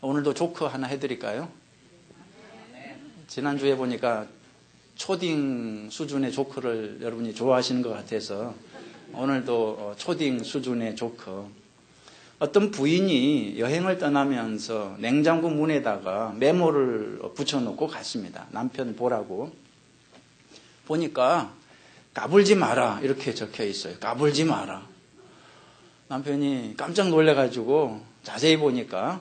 오늘도 조크 하나 해드릴까요? 지난주에 보니까 초딩 수준의 조크를 여러분이 좋아하시는 것 같아서 오늘도 초딩 수준의 조크. 어떤 부인이 여행을 떠나면서 냉장고 문에다가 메모를 붙여놓고 갔습니다. 남편 보라고. 보니까 까불지 마라 이렇게 적혀 있어요. 까불지 마라. 남편이 깜짝 놀래가지고 자세히 보니까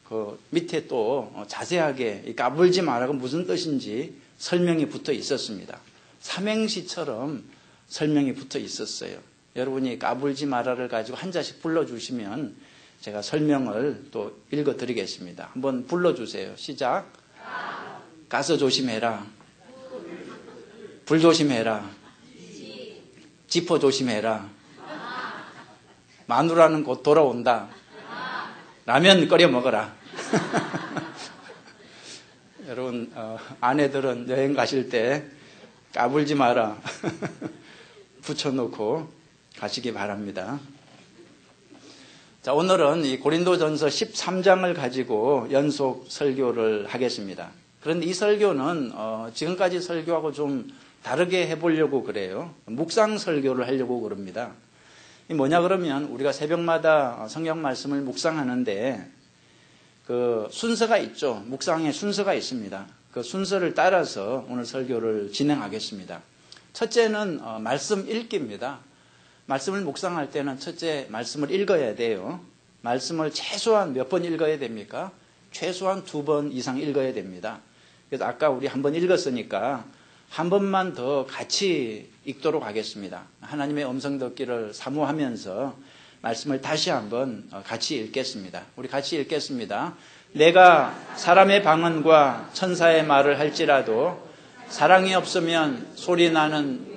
그 밑에 또 자세하게 이 까불지 마라가 무슨 뜻인지 설명이 붙어 있었습니다. 삼행시처럼 설명이 붙어 있었어요. 여러분이 까불지 마라를 가지고 한 자씩 불러주시면 제가 설명을 또 읽어드리겠습니다. 한번 불러주세요. 시작. 가서 조심해라. 불 조심해라. 지퍼 조심해라. 마누라는 곧 돌아온다. 라면 끓여 먹어라. 여러분 아내들은 여행 가실 때 까불지 마라 붙여놓고 가시기 바랍니다. 자, 오늘은 이 고린도전서 13장을 가지고 연속 설교를 하겠습니다. 그런데 이 설교는 지금까지 설교하고 좀 다르게 해보려고 그래요. 묵상 설교를 하려고 그럽니다. 이 뭐냐 그러면 우리가 새벽마다 성경 말씀을 묵상하는데 그 순서가 있죠. 묵상의 순서가 있습니다. 그 순서를 따라서 오늘 설교를 진행하겠습니다. 첫째는 말씀 읽기입니다. 말씀을 묵상할 때는 첫째 말씀을 읽어야 돼요. 말씀을 최소한 몇 번 읽어야 됩니까? 최소한 2번 이상 읽어야 됩니다. 그래서 아까 우리 한 번 읽었으니까 한 번만 더 같이 읽도록 하겠습니다. 하나님의 음성 듣기를 사모하면서 말씀을 다시 한번 같이 읽겠습니다. 우리 같이 읽겠습니다. 내가 사람의 방언과 천사의 말을 할지라도 사랑이 없으면 소리나는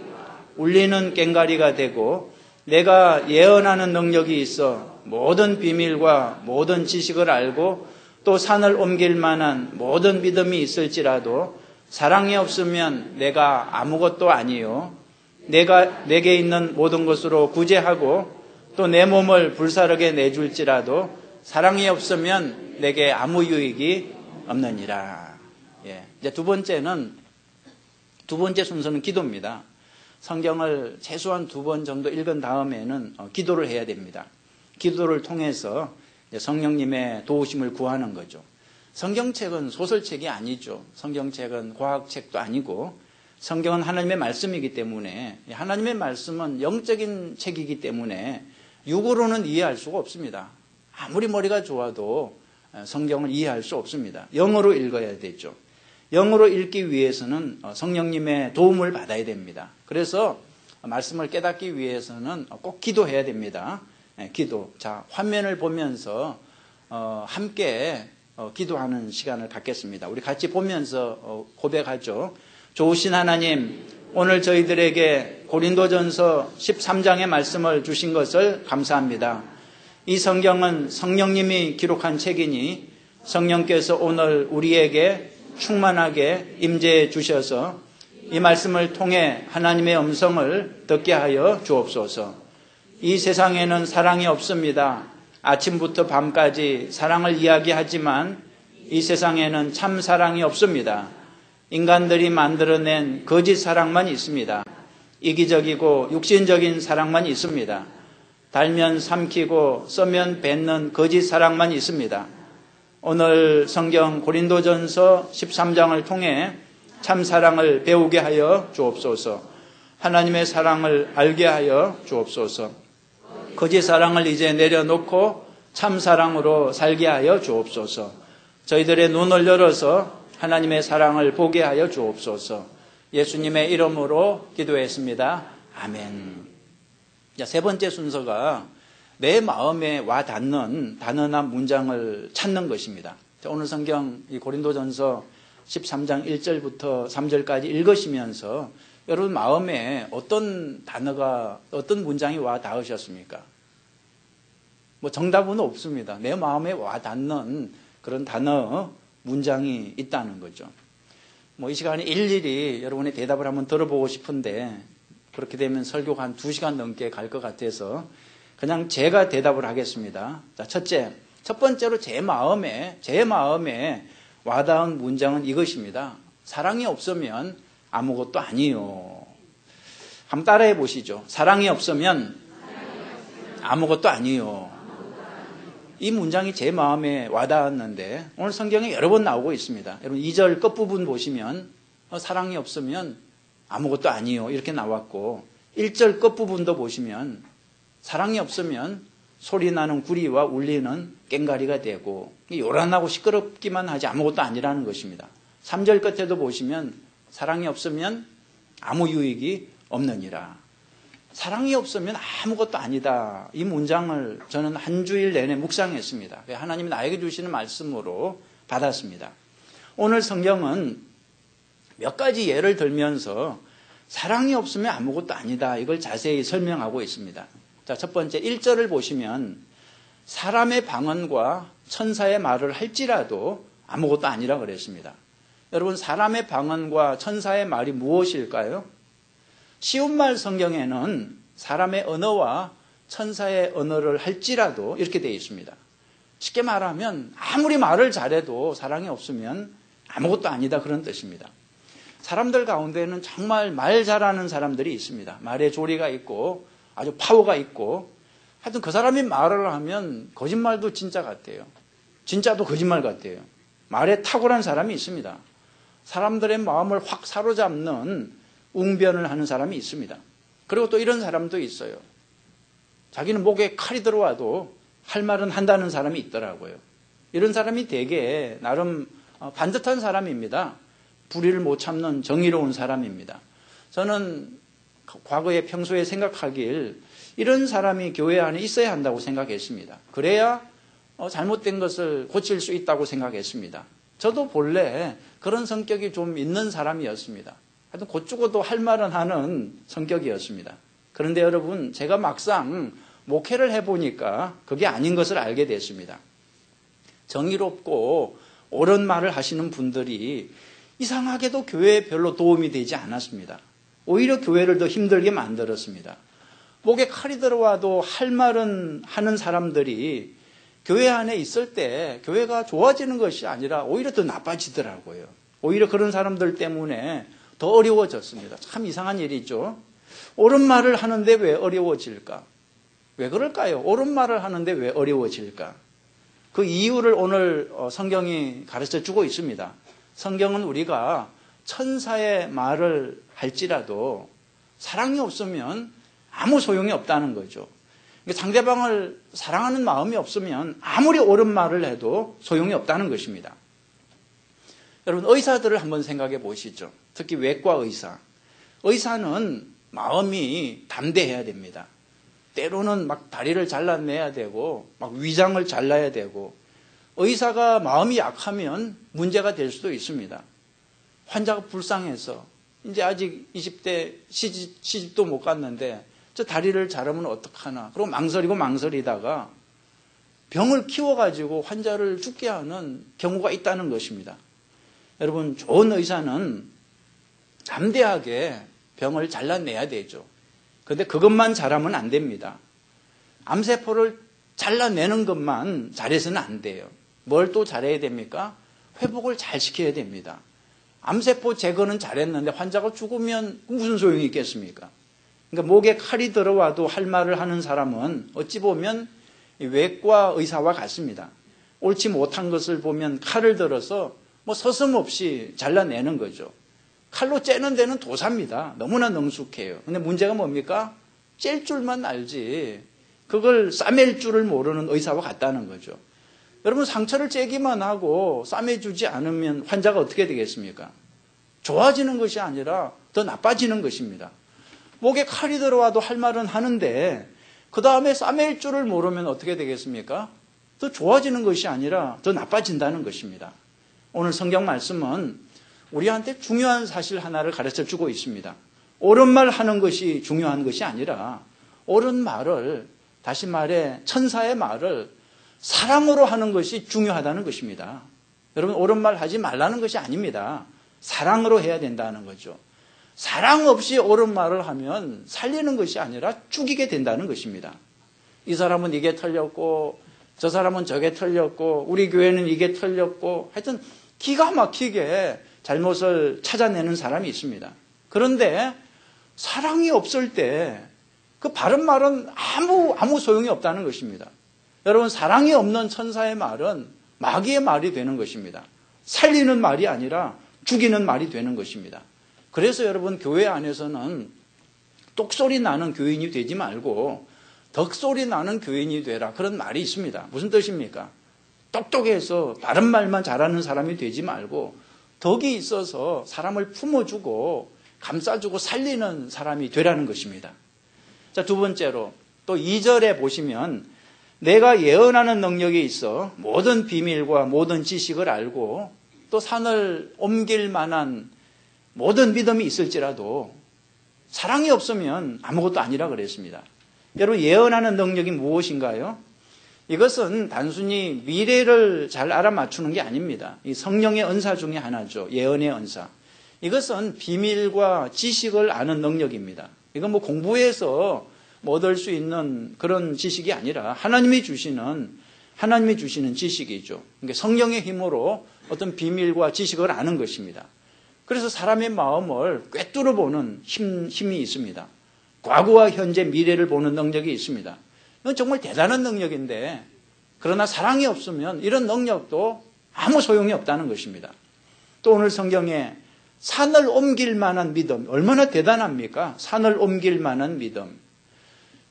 울리는 꽹과리가 되고 내가 예언하는 능력이 있어 모든 비밀과 모든 지식을 알고 또 산을 옮길 만한 모든 믿음이 있을지라도 사랑이 없으면 내가 아무것도 아니요 내게 있는 모든 것으로 구제하고 또 내 몸을 불사르게 내줄지라도 사랑이 없으면 내게 아무 유익이 없느니라. 이제 두 번째 순서는 기도입니다. 성경을 최소한 2번 정도 읽은 다음에는 기도를 해야 됩니다. 기도를 통해서 성령님의 도우심을 구하는 거죠. 성경책은 소설책이 아니죠. 성경책은 과학책도 아니고 성경은 하나님의 말씀이기 때문에 하나님의 말씀은 영적인 책이기 때문에 육으로는 이해할 수가 없습니다. 아무리 머리가 좋아도 성경을 이해할 수 없습니다. 영어로 읽어야 되죠. 영어로 읽기 위해서는 성령님의 도움을 받아야 됩니다. 그래서 말씀을 깨닫기 위해서는 꼭 기도해야 됩니다. 기도. 자, 화면을 보면서 함께 기도하는 시간을 갖겠습니다. 우리 같이 보면서 고백하죠. 좋으신 하나님, 오늘 저희들에게 고린도전서 13장의 말씀을 주신 것을 감사합니다. 이 성경은 성령님이 기록한 책이니 성령께서 오늘 우리에게 충만하게 임재해 주셔서 이 말씀을 통해 하나님의 음성을 듣게 하여 주옵소서. 이 세상에는 사랑이 없습니다. 아침부터 밤까지 사랑을 이야기하지만 이 세상에는 참 사랑이 없습니다. 인간들이 만들어낸 거짓 사랑만 있습니다. 이기적이고 육신적인 사랑만 있습니다. 달면 삼키고 써면 뱉는 거짓 사랑만 있습니다. 오늘 성경 고린도전서 13장을 통해 참 사랑을 배우게 하여 주옵소서. 하나님의 사랑을 알게 하여 주옵소서. 거짓 사랑을 이제 내려놓고 참 사랑으로 살게 하여 주옵소서. 저희들의 눈을 열어서 하나님의 사랑을 보게 하여 주옵소서. 예수님의 이름으로 기도했습니다. 아멘. 자, 세 번째 순서가 내 마음에 와 닿는 단어나 문장을 찾는 것입니다. 자, 오늘 성경 이 고린도전서 13장 1절부터 3절까지 읽으시면서 여러분 마음에 어떤 단어가 어떤 문장이 와 닿으셨습니까? 뭐 정답은 없습니다. 내 마음에 와 닿는 그런 단어 문장이 있다는 거죠. 뭐 이 시간에 일일이 여러분의 대답을 한번 들어보고 싶은데 그렇게 되면 설교가 한 2시간 넘게 갈 것 같아서 그냥 제가 대답을 하겠습니다. 자, 첫째, 첫 번째로 제 마음에 와닿은 문장은 이것입니다. 사랑이 없으면 아무것도 아니요. 한번 따라해 보시죠. 사랑이 없으면 아무것도 아니요. 이 문장이 제 마음에 와닿았는데 오늘 성경에 여러 번 나오고 있습니다. 여러분 2절 끝부분 보시면 사랑이 없으면 아무것도 아니요 이렇게 나왔고 1절 끝부분도 보시면 사랑이 없으면 소리나는 구리와 울리는 꽹가리가 되고 요란하고 시끄럽기만 하지 아무것도 아니라는 것입니다. 3절 끝에도 보시면 사랑이 없으면 아무 유익이 없느니라. 사랑이 없으면 아무것도 아니다. 이 문장을 저는 한 주일 내내 묵상했습니다. 하나님이 나에게 주시는 말씀으로 받았습니다. 오늘 성경은 몇 가지 예를 들면서 사랑이 없으면 아무것도 아니다. 이걸 자세히 설명하고 있습니다. 자, 첫 번째 1절을 보시면 사람의 방언과 천사의 말을 할지라도 아무것도 아니라 그랬습니다. 여러분 사람의 방언과 천사의 말이 무엇일까요? 쉬운 말 성경에는 사람의 언어와 천사의 언어를 할지라도 이렇게 되어 있습니다. 쉽게 말하면 아무리 말을 잘해도 사랑이 없으면 아무것도 아니다 그런 뜻입니다. 사람들 가운데는 정말 말 잘하는 사람들이 있습니다. 말에 조리가 있고 아주 파워가 있고 하여튼 그 사람이 말을 하면 거짓말도 진짜 같아요. 진짜도 거짓말 같아요. 말에 탁월한 사람이 있습니다. 사람들의 마음을 확 사로잡는 웅변을 하는 사람이 있습니다. 그리고 또 이런 사람도 있어요. 자기는 목에 칼이 들어와도 할 말은 한다는 사람이 있더라고요. 이런 사람이 되게 나름 반듯한 사람입니다. 불의를 못 참는 정의로운 사람입니다. 저는 과거에 평소에 생각하길 이런 사람이 교회 안에 있어야 한다고 생각했습니다. 그래야 잘못된 것을 고칠 수 있다고 생각했습니다. 저도 본래 그런 성격이 좀 있는 사람이었습니다. 하여튼 곧 죽어도 할 말은 하는 성격이었습니다. 그런데 여러분 제가 막상 목회를 해보니까 그게 아닌 것을 알게 됐습니다. 정의롭고 옳은 말을 하시는 분들이 이상하게도 교회에 별로 도움이 되지 않았습니다. 오히려 교회를 더 힘들게 만들었습니다. 목에 칼이 들어와도 할 말은 하는 사람들이 교회 안에 있을 때 교회가 좋아지는 것이 아니라 오히려 더 나빠지더라고요. 오히려 그런 사람들 때문에 더 어려워졌습니다. 참 이상한 일이죠. 옳은 말을 하는데 왜 어려워질까? 왜 그럴까요? 옳은 말을 하는데 왜 어려워질까? 그 이유를 오늘 성경이 가르쳐 주고 있습니다. 성경은 우리가 천사의 말을 할지라도 사랑이 없으면 아무 소용이 없다는 거죠. 상대방을 사랑하는 마음이 없으면 아무리 옳은 말을 해도 소용이 없다는 것입니다. 여러분 의사들을 한번 생각해 보시죠. 특히 외과 의사. 의사는 마음이 담대해야 됩니다. 때로는 막 다리를 잘라내야 되고 막 위장을 잘라야 되고 의사가 마음이 약하면 문제가 될 수도 있습니다. 환자가 불쌍해서 이제 아직 20대 시집도 못 갔는데 저 다리를 자르면 어떡하나. 그리고 망설이다가 병을 키워가지고 환자를 죽게 하는 경우가 있다는 것입니다. 여러분 좋은 의사는 담대하게 병을 잘라내야 되죠. 그런데 그것만 잘하면 안 됩니다. 암세포를 잘라내는 것만 잘해서는 안 돼요. 뭘 또 잘해야 됩니까? 회복을 잘 시켜야 됩니다. 암세포 제거는 잘했는데 환자가 죽으면 무슨 소용이 있겠습니까? 그러니까 목에 칼이 들어와도 할 말을 하는 사람은 어찌 보면 외과 의사와 같습니다. 옳지 못한 것을 보면 칼을 들어서 서슴없이 잘라내는 거죠. 칼로 째는 데는 도사입니다. 너무나 능숙해요. 근데 문제가 뭡니까? 찔 줄만 알지 그걸 싸맬 줄을 모르는 의사와 같다는 거죠. 여러분 상처를 째기만 하고 싸매주지 않으면 환자가 어떻게 되겠습니까? 좋아지는 것이 아니라 더 나빠지는 것입니다. 목에 칼이 들어와도 할 말은 하는데 그 다음에 싸맬 줄을 모르면 어떻게 되겠습니까? 더 좋아지는 것이 아니라 더 나빠진다는 것입니다. 오늘 성경 말씀은 우리한테 중요한 사실 하나를 가르쳐 주고 있습니다. 옳은 말 하는 것이 중요한 것이 아니라 옳은 말을, 다시 말해 천사의 말을 사랑으로 하는 것이 중요하다는 것입니다. 여러분 옳은 말 하지 말라는 것이 아닙니다. 사랑으로 해야 된다는 거죠. 사랑 없이 옳은 말을 하면 살리는 것이 아니라 죽이게 된다는 것입니다. 이 사람은 이게 틀렸고 저 사람은 저게 틀렸고 우리 교회는 이게 틀렸고 하여튼 기가 막히게 잘못을 찾아내는 사람이 있습니다. 그런데 사랑이 없을 때 그 바른 말은 아무 소용이 없다는 것입니다. 여러분, 사랑이 없는 천사의 말은 마귀의 말이 되는 것입니다. 살리는 말이 아니라 죽이는 말이 되는 것입니다. 그래서 여러분, 교회 안에서는 똑소리 나는 교인이 되지 말고 덕소리 나는 교인이 되라, 그런 말이 있습니다. 무슨 뜻입니까? 똑똑해서 바른 말만 잘하는 사람이 되지 말고 덕이 있어서 사람을 품어주고 감싸주고 살리는 사람이 되라는 것입니다. 자, 두 번째로 또 2절에 보시면 내가 예언하는 능력이 있어 모든 비밀과 모든 지식을 알고 또 산을 옮길 만한 모든 믿음이 있을지라도 사랑이 없으면 아무것도 아니라 그랬습니다. 여러분, 예언하는 능력이 무엇인가요? 이것은 단순히 미래를 잘 알아맞추는 게 아닙니다. 이 성령의 은사 중에 하나죠. 예언의 은사. 이것은 비밀과 지식을 아는 능력입니다. 이건 뭐 공부해서 얻을 수 있는 그런 지식이 아니라 하나님이 주시는 지식이죠. 그러니까 성령의 힘으로 어떤 비밀과 지식을 아는 것입니다. 그래서 사람의 마음을 꿰뚫어 보는 힘이 있습니다. 과거와 현재, 미래를 보는 능력이 있습니다. 이건 정말 대단한 능력인데, 그러나 사랑이 없으면 이런 능력도 아무 소용이 없다는 것입니다. 또 오늘 성경에 산을 옮길 만한 믿음, 얼마나 대단합니까? 산을 옮길 만한 믿음.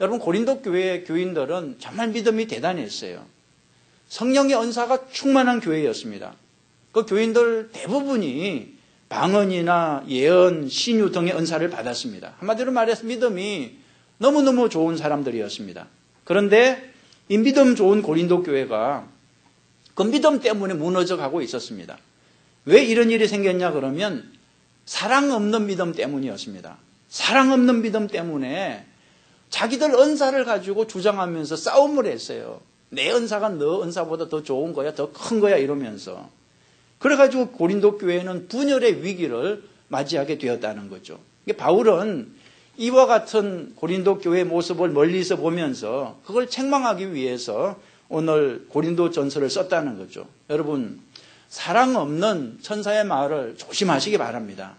여러분, 고린도 교회 교인들은 정말 믿음이 대단했어요. 성령의 은사가 충만한 교회였습니다. 그 교인들 대부분이 방언이나 예언, 신유 등의 은사를 받았습니다. 한마디로 말해서 믿음이 너무너무 좋은 사람들이었습니다. 그런데 이 믿음 좋은 고린도 교회가 그 믿음 때문에 무너져 가고 있었습니다. 왜 이런 일이 생겼냐 그러면 사랑 없는 믿음 때문이었습니다. 사랑 없는 믿음 때문에 자기들 은사를 가지고 주장하면서 싸움을 했어요. 내 은사가 너 은사보다 더 좋은 거야, 더 큰 거야 이러면서. 그래가지고 고린도 교회는 분열의 위기를 맞이하게 되었다는 거죠. 바울은 이와 같은 고린도 교회의 모습을 멀리서 보면서 그걸 책망하기 위해서 오늘 고린도 전서를 썼다는 거죠. 여러분, 사랑 없는 천사의 말을 조심하시기 바랍니다.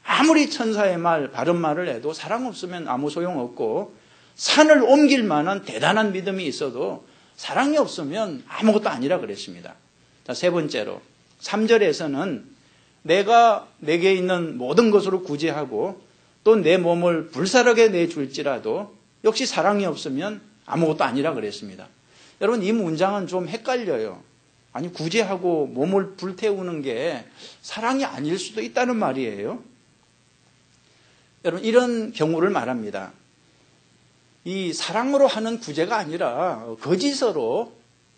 아무리 천사의 말, 바른 말을 해도 사랑 없으면 아무 소용없고 산을 옮길 만한 대단한 믿음이 있어도 사랑이 없으면 아무것도 아니라 그랬습니다. 자, 세 번째로 3절에서는 내가 내게 있는 모든 것으로 구제하고 또 내 몸을 불사르게 내줄지라도 역시 사랑이 없으면 아무것도 아니라 그랬습니다. 여러분, 이 문장은 좀 헷갈려요. 아니, 구제하고 몸을 불태우는 게 사랑이 아닐 수도 있다는 말이에요. 여러분, 이런 경우를 말합니다. 이 사랑으로 하는 구제가 아니라 거짓으로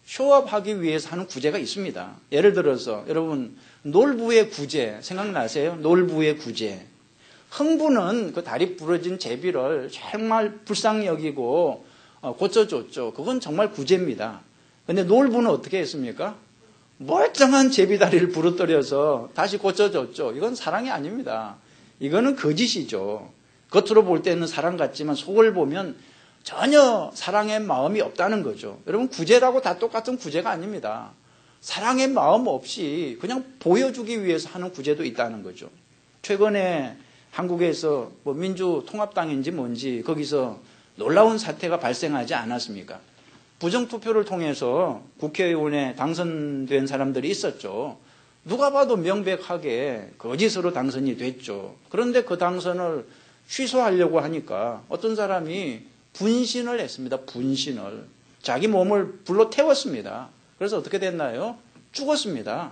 쇼업하기 위해서 하는 구제가 있습니다. 예를 들어서 여러분, 놀부의 구제 생각나세요? 놀부의 구제. 흥부는 그 다리 부러진 제비를 정말 불쌍히 여기고 고쳐줬죠. 그건 정말 구제입니다. 그런데 놀부는 어떻게 했습니까? 멀쩡한 제비다리를 부러뜨려서 다시 고쳐줬죠. 이건 사랑이 아닙니다. 이거는 거짓이죠. 겉으로 볼 때는 사랑 같지만 속을 보면 전혀 사랑의 마음이 없다는 거죠. 여러분, 구제라고 다 똑같은 구제가 아닙니다. 사랑의 마음 없이 그냥 보여주기 위해서 하는 구제도 있다는 거죠. 최근에 한국에서 뭐 민주통합당인지 뭔지 거기서 놀라운 사태가 발생하지 않았습니까? 부정투표를 통해서 국회의원에 당선된 사람들이 있었죠. 누가 봐도 명백하게 거짓으로 당선이 됐죠. 그런데 그 당선을 취소하려고 하니까 어떤 사람이 분신을 했습니다. 분신을. 자기 몸을 불로 태웠습니다. 그래서 어떻게 됐나요? 죽었습니다.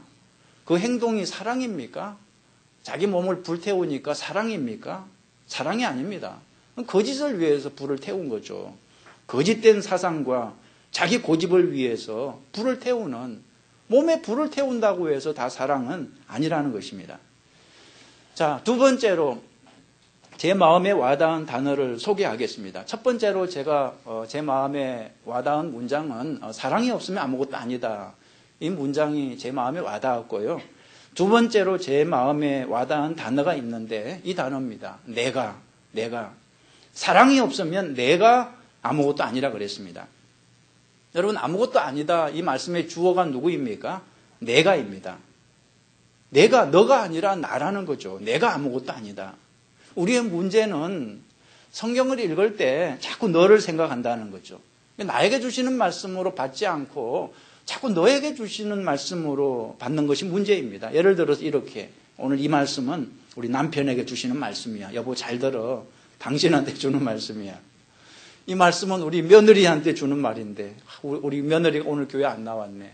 그 행동이 사랑입니까? 자기 몸을 불태우니까 사랑입니까? 사랑이 아닙니다. 거짓을 위해서 불을 태운 거죠. 거짓된 사상과 자기 고집을 위해서 불을 태우는, 몸에 불을 태운다고 해서 다 사랑은 아니라는 것입니다. 자, 두 번째로 제 마음에 와닿은 단어를 소개하겠습니다. 첫 번째로 제가 제 마음에 와닿은 문장은 사랑이 없으면 아무것도 아니다. 이 문장이 제 마음에 와닿았고요. 두 번째로 제 마음에 와닿은 단어가 있는데 이 단어입니다. 내가. 사랑이 없으면 내가 아무것도 아니라 그랬습니다. 여러분, 아무것도 아니다. 이 말씀의 주어가 누구입니까? 내가입니다. 내가, 너가 아니라 나라는 거죠. 내가 아무것도 아니다. 우리의 문제는 성경을 읽을 때 자꾸 너를 생각한다는 거죠. 나에게 주시는 말씀으로 받지 않고 자꾸 너에게 주시는 말씀으로 받는 것이 문제입니다. 예를 들어서 이렇게, 오늘 이 말씀은 우리 남편에게 주시는 말씀이야. 여보 잘 들어. 당신한테 주는 말씀이야. 이 말씀은 우리 며느리한테 주는 말인데 우리 며느리가 오늘 교회 안 나왔네.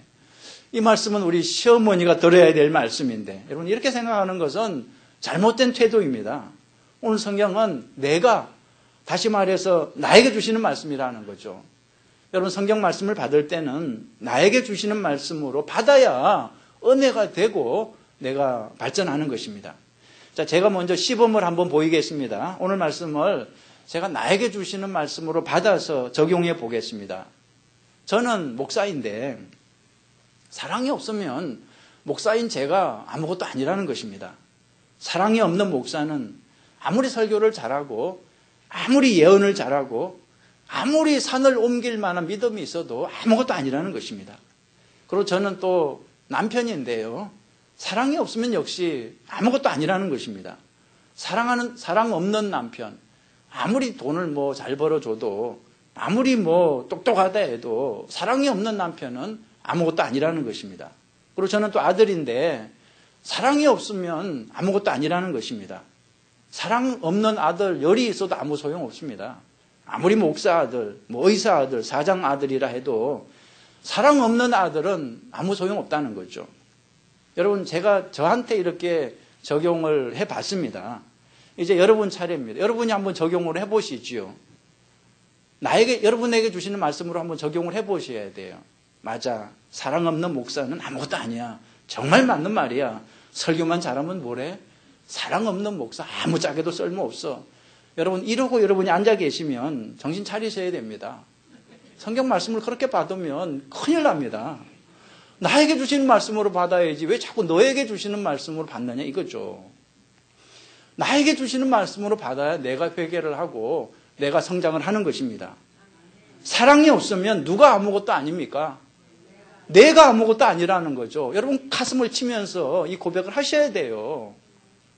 이 말씀은 우리 시어머니가 들어야 될 말씀인데, 여러분 이렇게 생각하는 것은 잘못된 태도입니다. 오늘 성경은 내가, 다시 말해서 나에게 주시는 말씀이라는 거죠. 여러분 성경 말씀을 받을 때는 나에게 주시는 말씀으로 받아야 은혜가 되고 내가 발전하는 것입니다. 자, 제가 먼저 시범을 한번 보이겠습니다. 오늘 말씀을 제가 나에게 주시는 말씀으로 받아서 적용해 보겠습니다. 저는 목사인데 사랑이 없으면 목사인 제가 아무것도 아니라는 것입니다. 사랑이 없는 목사는 아무리 설교를 잘하고 아무리 예언을 잘하고 아무리 산을 옮길 만한 믿음이 있어도 아무것도 아니라는 것입니다. 그리고 저는 또 남편인데요. 사랑이 없으면 역시 아무것도 아니라는 것입니다. 사랑 없는 남편, 아무리 돈을 잘 벌어줘도 아무리 똑똑하다 해도 사랑이 없는 남편은 아무것도 아니라는 것입니다. 그리고 저는 또 아들인데 사랑이 없으면 아무것도 아니라는 것입니다. 사랑 없는 아들 열이 있어도 아무 소용 없습니다. 아무리 목사 아들, 의사 아들, 사장 아들이라 해도 사랑 없는 아들은 아무 소용 없다는 거죠. 여러분 제가 저한테 이렇게 적용을 해봤습니다. 이제 여러분 차례입니다. 여러분이 한번 적용을 해보시지요. 여러분에게 주시는 말씀으로 한번 적용을 해보셔야 돼요. 맞아. 사랑 없는 목사는 아무것도 아니야. 정말 맞는 말이야. 설교만 잘하면 뭐래? 사랑 없는 목사 아무짝에도 쓸모없어. 여러분 이러고 여러분이 앉아 계시면 정신 차리셔야 됩니다. 성경 말씀을 그렇게 받으면 큰일 납니다. 나에게 주시는 말씀으로 받아야지 왜 자꾸 너에게 주시는 말씀으로 받느냐 이거죠. 나에게 주시는 말씀으로 받아야 내가 회개를 하고 내가 성장을 하는 것입니다. 사랑이 없으면 누가 아무것도 아닙니까? 내가 아무것도 아니라는 거죠. 여러분 가슴을 치면서 이 고백을 하셔야 돼요.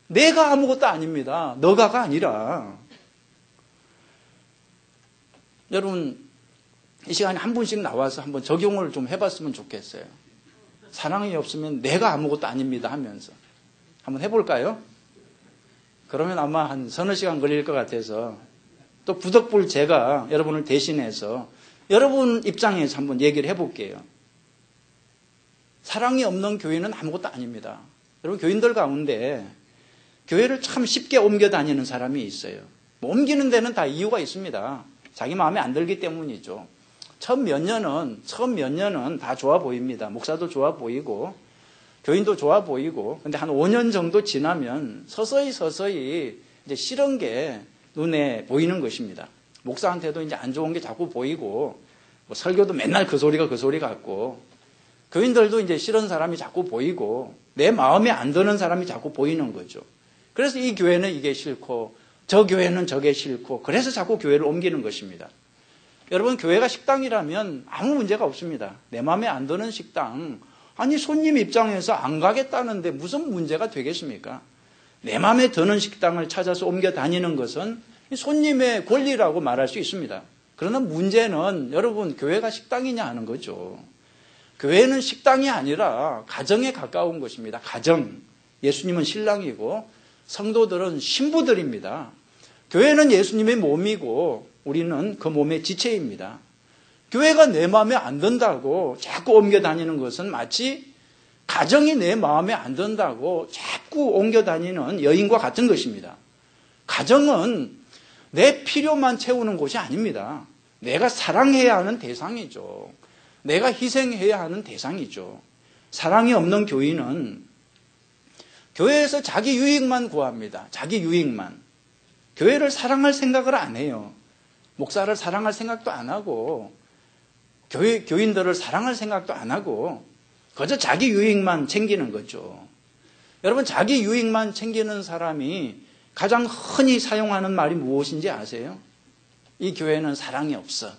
내가 아무것도 아닙니다. 너가가 아니라. 여러분 이 시간에 한 분씩 나와서 한번 적용을 좀 해봤으면 좋겠어요. 사랑이 없으면 내가 아무것도 아닙니다 하면서 한번 해볼까요? 그러면 아마 한 서너 시간 걸릴 것 같아서 또 부득불 제가 여러분을 대신해서 여러분 입장에서 한번 얘기를 해볼게요. 사랑이 없는 교회는 아무것도 아닙니다. 여러분 교인들 가운데 교회를 참 쉽게 옮겨 다니는 사람이 있어요. 옮기는 데는 다 이유가 있습니다. 자기 마음에 안 들기 때문이죠. 처음 몇 년은 다 좋아 보입니다. 목사도 좋아 보이고 교인도 좋아 보이고, 근데 한 5년 정도 지나면 서서히 이제 싫은 게 눈에 보이는 것입니다. 목사한테도 이제 안 좋은 게 자꾸 보이고, 설교도 맨날 그 소리 같고, 교인들도 이제 싫은 사람이 자꾸 보이고, 내 마음에 안 드는 사람이 자꾸 보이는 거죠. 그래서 이 교회는 이게 싫고, 저 교회는 저게 싫고, 그래서 자꾸 교회를 옮기는 것입니다. 여러분, 교회가 식당이라면 아무 문제가 없습니다. 내 마음에 안 드는 식당, 아니 손님 입장에서 안 가겠다는데 무슨 문제가 되겠습니까? 내 마음에 드는 식당을 찾아서 옮겨 다니는 것은 손님의 권리라고 말할 수 있습니다. 그러나 문제는 여러분 교회가 식당이냐 하는 거죠. 교회는 식당이 아니라 가정에 가까운 것입니다. 가정. 예수님은 신랑이고 성도들은 신부들입니다. 교회는 예수님의 몸이고 우리는 그 몸의 지체입니다. 교회가 내 마음에 안 든다고 자꾸 옮겨 다니는 것은 마치 가정이 내 마음에 안 든다고 자꾸 옮겨 다니는 여인과 같은 것입니다. 가정은 내 필요만 채우는 곳이 아닙니다. 내가 사랑해야 하는 대상이죠. 내가 희생해야 하는 대상이죠. 사랑이 없는 교인은 교회에서 자기 유익만 구합니다. 자기 유익만. 교회를 사랑할 생각을 안 해요. 목사를 사랑할 생각도 안 하고 교인들을 사랑할 생각도 안 하고 그저 자기 유익만 챙기는 거죠. 여러분 자기 유익만 챙기는 사람이 가장 흔히 사용하는 말이 무엇인지 아세요? 이 교회는 사랑이 없어.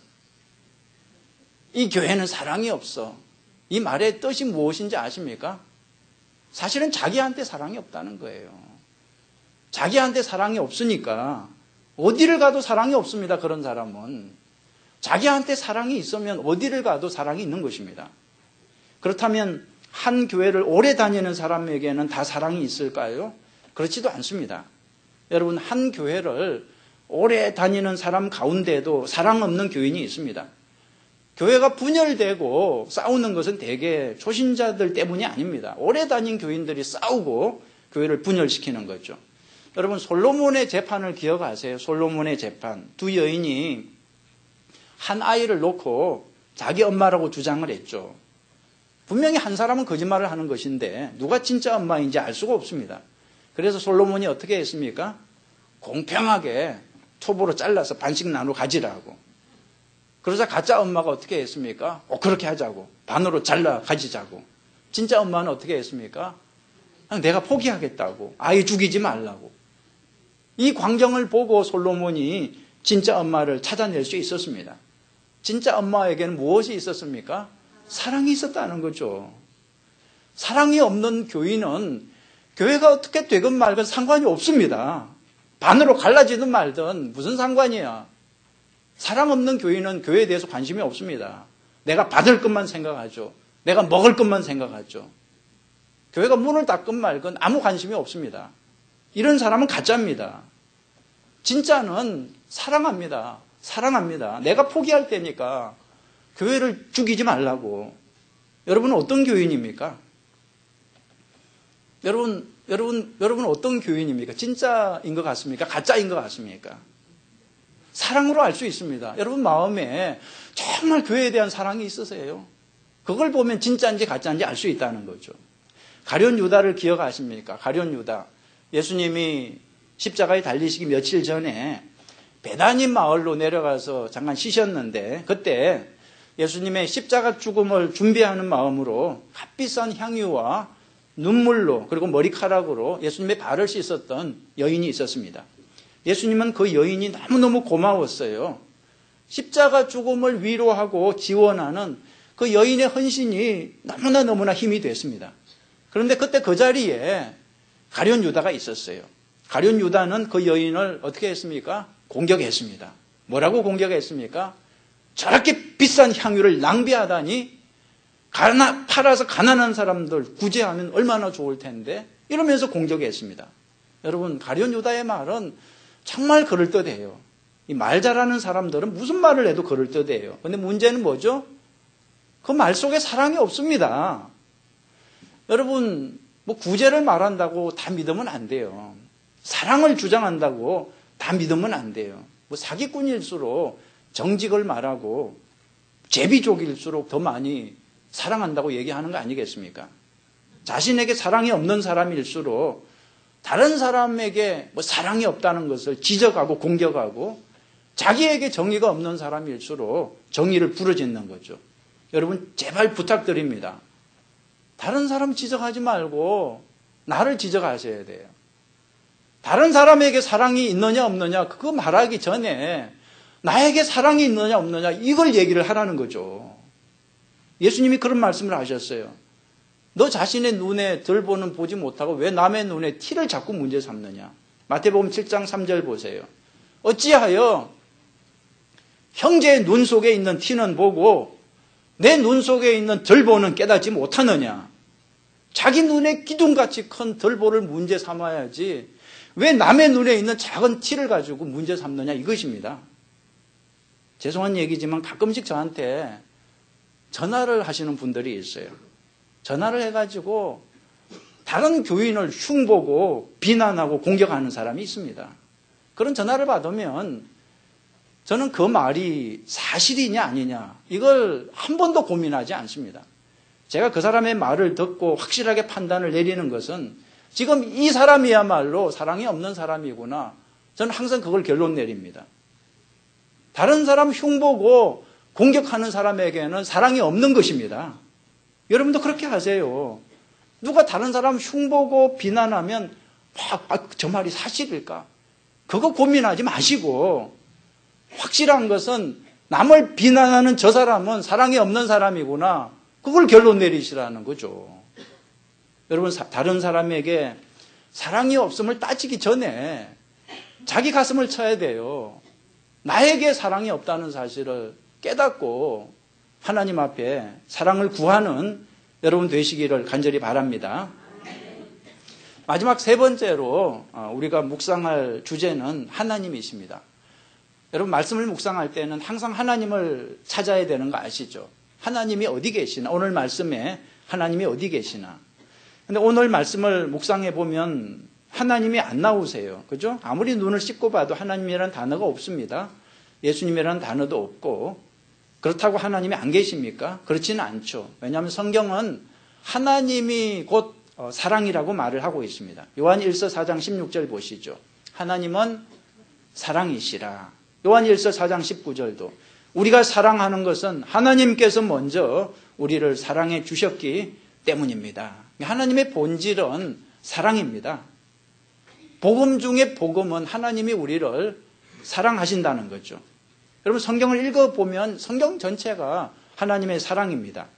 이 교회는 사랑이 없어. 이 말의 뜻이 무엇인지 아십니까? 사실은 자기한테 사랑이 없다는 거예요. 자기한테 사랑이 없으니까 어디를 가도 사랑이 없습니다. 그런 사람은. 자기한테 사랑이 있으면 어디를 가도 사랑이 있는 것입니다. 그렇다면 한 교회를 오래 다니는 사람에게는 다 사랑이 있을까요? 그렇지도 않습니다. 여러분, 한 교회를 오래 다니는 사람 가운데도 사랑 없는 교인이 있습니다. 교회가 분열되고 싸우는 것은 대개 초신자들 때문이 아닙니다. 오래 다닌 교인들이 싸우고 교회를 분열시키는 거죠. 여러분, 솔로몬의 재판을 기억하세요? 솔로몬의 재판. 두 여인이 한 아이를 놓고 자기 엄마라고 주장을 했죠. 분명히 한 사람은 거짓말을 하는 것인데 누가 진짜 엄마인지 알 수가 없습니다. 그래서 솔로몬이 어떻게 했습니까? 공평하게 톱으로 잘라서 반씩 나눠 가지라고. 그러자 가짜 엄마가 어떻게 했습니까? 그렇게 하자고. 반으로 잘라 가지자고. 진짜 엄마는 어떻게 했습니까? 그냥 내가 포기하겠다고. 아이 죽이지 말라고. 이 광경을 보고 솔로몬이 진짜 엄마를 찾아낼 수 있었습니다. 진짜 엄마에게는 무엇이 있었습니까? 사랑이 있었다는 거죠. 사랑이 없는 교인은 교회가 어떻게 되건 말건 상관이 없습니다. 반으로 갈라지든 말든 무슨 상관이야. 사랑 없는 교인은 교회에 대해서 관심이 없습니다. 내가 받을 것만 생각하죠. 내가 먹을 것만 생각하죠. 교회가 문을 닫건 말건 아무 관심이 없습니다. 이런 사람은 가짜입니다. 진짜는 사랑합니다. 사랑합니다. 내가 포기할 때니까 교회를 죽이지 말라고. 여러분은 어떤 교인입니까? 여러분 어떤 교인입니까? 진짜인 것 같습니까? 가짜인 것 같습니까? 사랑으로 알 수 있습니다. 여러분 마음에 정말 교회에 대한 사랑이 있으세요? 그걸 보면 진짜인지 가짜인지 알 수 있다는 거죠. 가룟 유다를 기억하십니까? 가룟 유다. 예수님이 십자가에 달리시기 며칠 전에 베다니 마을로 내려가서 잠깐 쉬셨는데 그때 예수님의 십자가 죽음을 준비하는 마음으로 값비싼 향유와 눈물로 그리고 머리카락으로 예수님의 발을 씻었던 여인이 있었습니다. 예수님은 그 여인이 너무너무 고마웠어요. 십자가 죽음을 위로하고 지원하는 그 여인의 헌신이 너무나 힘이 됐습니다. 그런데 그때 그 자리에 가룟 유다가 있었어요. 가룟 유다는 그 여인을 어떻게 했습니까? 공격했습니다. 뭐라고 공격했습니까? 저렇게 비싼 향유를 낭비하다니 팔아서 가난한 사람들 구제하면 얼마나 좋을 텐데 이러면서 공격했습니다. 여러분, 가룟 유다의 말은 정말 그럴듯해요. 이 말 잘하는 사람들은 무슨 말을 해도 그럴듯해요. 그런데 문제는 뭐죠? 그 말 속에 사랑이 없습니다. 여러분, 구제를 말한다고 다 믿으면 안 돼요. 사랑을 주장한다고 다 믿으면 안 돼요. 사기꾼일수록 정직을 말하고 제비족일수록 더 많이 사랑한다고 얘기하는 거 아니겠습니까? 자신에게 사랑이 없는 사람일수록 다른 사람에게 사랑이 없다는 것을 지적하고 공격하고 자기에게 정의가 없는 사람일수록 정의를 부르짖는 거죠. 여러분 제발 부탁드립니다. 다른 사람 지적하지 말고 나를 지적하셔야 돼요. 다른 사람에게 사랑이 있느냐 없느냐 그거 말하기 전에 나에게 사랑이 있느냐 없느냐 이걸 얘기를 하라는 거죠. 예수님이 그런 말씀을 하셨어요. 너 자신의 눈에 들보는 보지 못하고 왜 남의 눈에 티를 자꾸 문제 삼느냐. 마태복음 7장 3절 보세요. 어찌하여 형제의 눈 속에 있는 티는 보고 내 눈 속에 있는 들보는 깨닫지 못하느냐. 자기 눈에 기둥같이 큰 들보를 문제 삼아야지 왜 남의 눈에 있는 작은 티를 가지고 문제 삼느냐 이것입니다. 죄송한 얘기지만 가끔씩 저한테 전화를 하시는 분들이 있어요. 전화를 해가지고 다른 교인을 흉보고 비난하고 공격하는 사람이 있습니다. 그런 전화를 받으면 저는 그 말이 사실이냐 아니냐 이걸 한 번도 고민하지 않습니다. 제가 그 사람의 말을 듣고 확실하게 판단을 내리는 것은 지금 이 사람이야말로 사랑이 없는 사람이구나. 저는 항상 그걸 결론 내립니다. 다른 사람 흉보고 공격하는 사람에게는 사랑이 없는 것입니다. 여러분도 그렇게 하세요. 누가 다른 사람 흉보고 비난하면 저 말이 사실일까? 그거 고민하지 마시고 확실한 것은 남을 비난하는 저 사람은 사랑이 없는 사람이구나. 그걸 결론 내리시라는 거죠. 여러분, 다른 사람에게 사랑이 없음을 따지기 전에 자기 가슴을 쳐야 돼요. 나에게 사랑이 없다는 사실을 깨닫고 하나님 앞에 사랑을 구하는 여러분 되시기를 간절히 바랍니다. 마지막 세 번째로 우리가 묵상할 주제는 하나님이십니다. 여러분, 말씀을 묵상할 때는 항상 하나님을 찾아야 되는 거 아시죠? 하나님이 어디 계시나? 오늘 말씀에 하나님이 어디 계시나? 근데 오늘 말씀을 묵상해 보면 하나님이 안 나오세요. 그죠? 아무리 눈을 씻고 봐도 하나님이라는 단어가 없습니다. 예수님이라는 단어도 없고. 그렇다고 하나님이 안 계십니까? 그렇지는 않죠. 왜냐하면 성경은 하나님이 곧 사랑이라고 말을 하고 있습니다. 요한 1서 4장 16절 보시죠. 하나님은 사랑이시라. 요한 1서 4장 19절도 우리가 사랑하는 것은 하나님께서 먼저 우리를 사랑해 주셨기 때문입니다. 하나님의 본질은 사랑입니다. 복음 중에 복음은 하나님이 우리를 사랑하신다는 거죠. 여러분, 성경을 읽어보면 성경 전체가 하나님의 사랑입니다.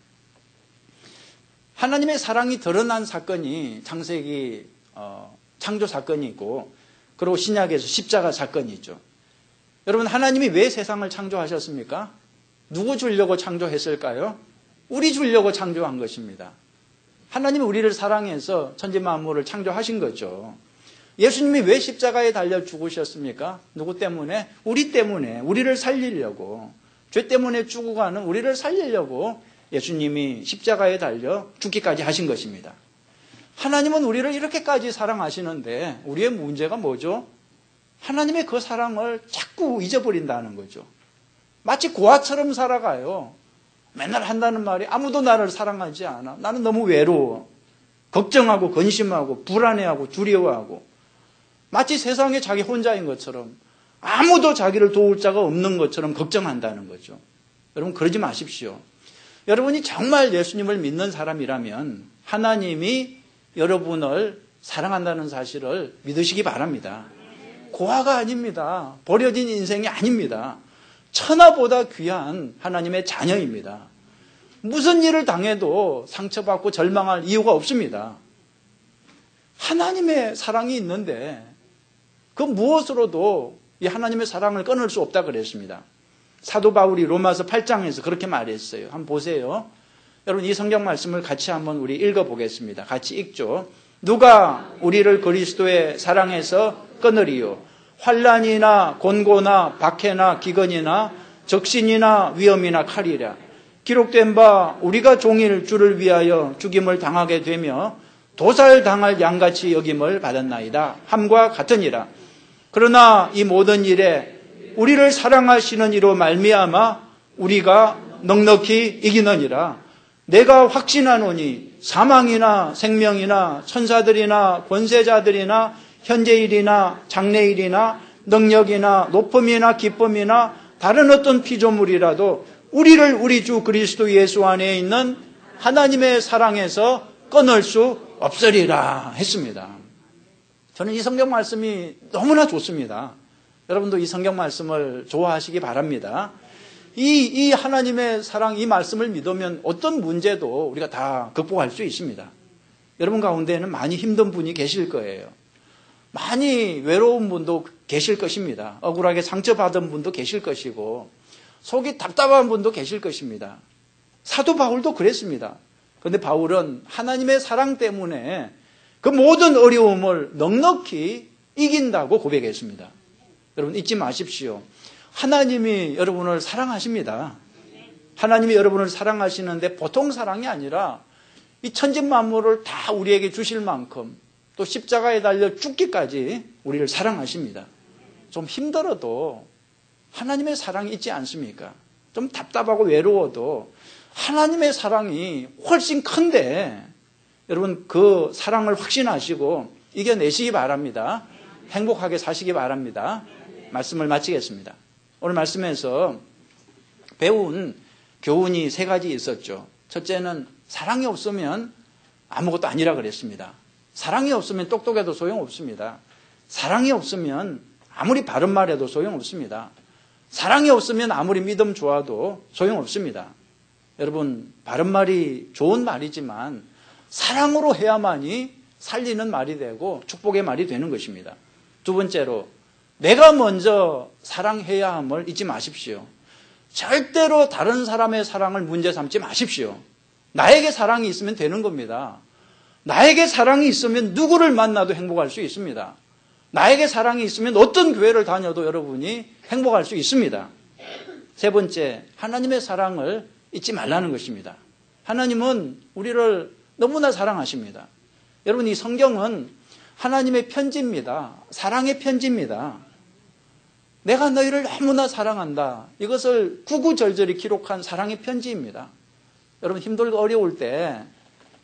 하나님의 사랑이 드러난 사건이 창세기 창조 사건이고, 그리고 신약에서 십자가 사건이죠. 여러분, 하나님이 왜 세상을 창조하셨습니까? 누구 주려고 창조했을까요? 우리 주려고 창조한 것입니다. 하나님이 우리를 사랑해서 천지 만물을 창조하신 거죠. 예수님이 왜 십자가에 달려 죽으셨습니까? 누구 때문에? 우리 때문에, 우리를 살리려고, 죄 때문에 죽어가는 우리를 살리려고 예수님이 십자가에 달려 죽기까지 하신 것입니다. 하나님은 우리를 이렇게까지 사랑하시는데 우리의 문제가 뭐죠? 하나님의 그 사랑을 자꾸 잊어버린다는 거죠. 마치 고아처럼 살아가요. 맨날 한다는 말이 아무도 나를 사랑하지 않아. 나는 너무 외로워. 걱정하고 근심하고 불안해하고 두려워하고, 마치 세상에 자기 혼자인 것처럼, 아무도 자기를 도울 자가 없는 것처럼 걱정한다는 거죠. 여러분, 그러지 마십시오. 여러분이 정말 예수님을 믿는 사람이라면 하나님이 여러분을 사랑한다는 사실을 믿으시기 바랍니다. 고아가 아닙니다. 버려진 인생이 아닙니다. 천하보다 귀한 하나님의 자녀입니다. 무슨 일을 당해도 상처받고 절망할 이유가 없습니다. 하나님의 사랑이 있는데 그 무엇으로도 이 하나님의 사랑을 끊을 수 없다 그랬습니다. 사도 바울이 로마서 8장에서 그렇게 말했어요. 한번 보세요. 여러분, 이 성경 말씀을 같이 한번 우리 읽어보겠습니다. 같이 읽죠. 누가 우리를 그리스도의 사랑에서 끊으리요? 환난이나 곤고나 박해나 기근이나 적신이나 위험이나 칼이라. 기록된 바 우리가 종일 주를 위하여 죽임을 당하게 되며 도살당할 양같이 여김을 받았나이다. 함과 같으니라. 그러나 이 모든 일에 우리를 사랑하시는 이로 말미암아 우리가 넉넉히 이기느니라. 내가 확신하노니 사망이나 생명이나 천사들이나 권세자들이나 현재일이나 장래일이나 능력이나 높음이나 기쁨이나 다른 어떤 피조물이라도 우리를 우리 주 그리스도 예수 안에 있는 하나님의 사랑에서 끊을 수 없으리라 했습니다. 저는 이 성경 말씀이 너무나 좋습니다. 여러분도 이 성경 말씀을 좋아하시기 바랍니다. 이 하나님의 사랑, 이 말씀을 믿으면 어떤 문제도 우리가 다 극복할 수 있습니다. 여러분 가운데에는 많이 힘든 분이 계실 거예요. 많이 외로운 분도 계실 것입니다. 억울하게 상처받은 분도 계실 것이고, 속이 답답한 분도 계실 것입니다. 사도 바울도 그랬습니다. 그런데 바울은 하나님의 사랑 때문에 그 모든 어려움을 넉넉히 이긴다고 고백했습니다. 여러분, 잊지 마십시오. 하나님이 여러분을 사랑하십니다. 하나님이 여러분을 사랑하시는데 보통 사랑이 아니라 이 천지 만물을 다 우리에게 주실 만큼, 또 십자가에 달려 죽기까지 우리를 사랑하십니다. 좀 힘들어도 하나님의 사랑이 있지 않습니까? 좀 답답하고 외로워도 하나님의 사랑이 훨씬 큰데, 여러분 그 사랑을 확신하시고 이겨내시기 바랍니다. 행복하게 사시기 바랍니다. 말씀을 마치겠습니다. 오늘 말씀에서 배운 교훈이 세 가지 있었죠. 첫째는 사랑이 없으면 아무것도 아니라 그랬습니다. 사랑이 없으면 똑똑해도 소용없습니다. 사랑이 없으면 아무리 바른 말해도 소용없습니다. 사랑이 없으면 아무리 믿음 좋아도 소용없습니다. 여러분, 바른 말이 좋은 말이지만 사랑으로 해야만이 살리는 말이 되고 축복의 말이 되는 것입니다. 두 번째로, 내가 먼저 사랑해야 함을 잊지 마십시오. 절대로 다른 사람의 사랑을 문제 삼지 마십시오. 나에게 사랑이 있으면 되는 겁니다. 나에게 사랑이 있으면 누구를 만나도 행복할 수 있습니다. 나에게 사랑이 있으면 어떤 교회를 다녀도 여러분이 행복할 수 있습니다. 세 번째, 하나님의 사랑을 잊지 말라는 것입니다. 하나님은 우리를 너무나 사랑하십니다. 여러분, 이 성경은 하나님의 편지입니다. 사랑의 편지입니다. 내가 너희를 너무나 사랑한다. 이것을 구구절절히 기록한 사랑의 편지입니다. 여러분, 힘들고 어려울 때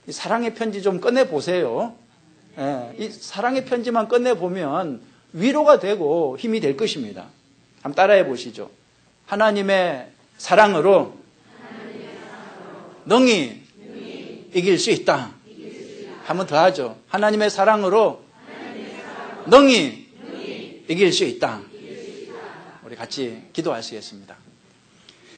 이 사랑의 편지 좀 꺼내보세요. 이 사랑의 편지만 꺼내보면 위로가 되고 힘이 될 것입니다. 한번 따라해 보시죠. 하나님의 사랑으로 능히 이길 수 있다. 한 번 더 하죠. 하나님의 사랑으로 능히 이길 수 있다. 우리 같이 기도하시겠습니다.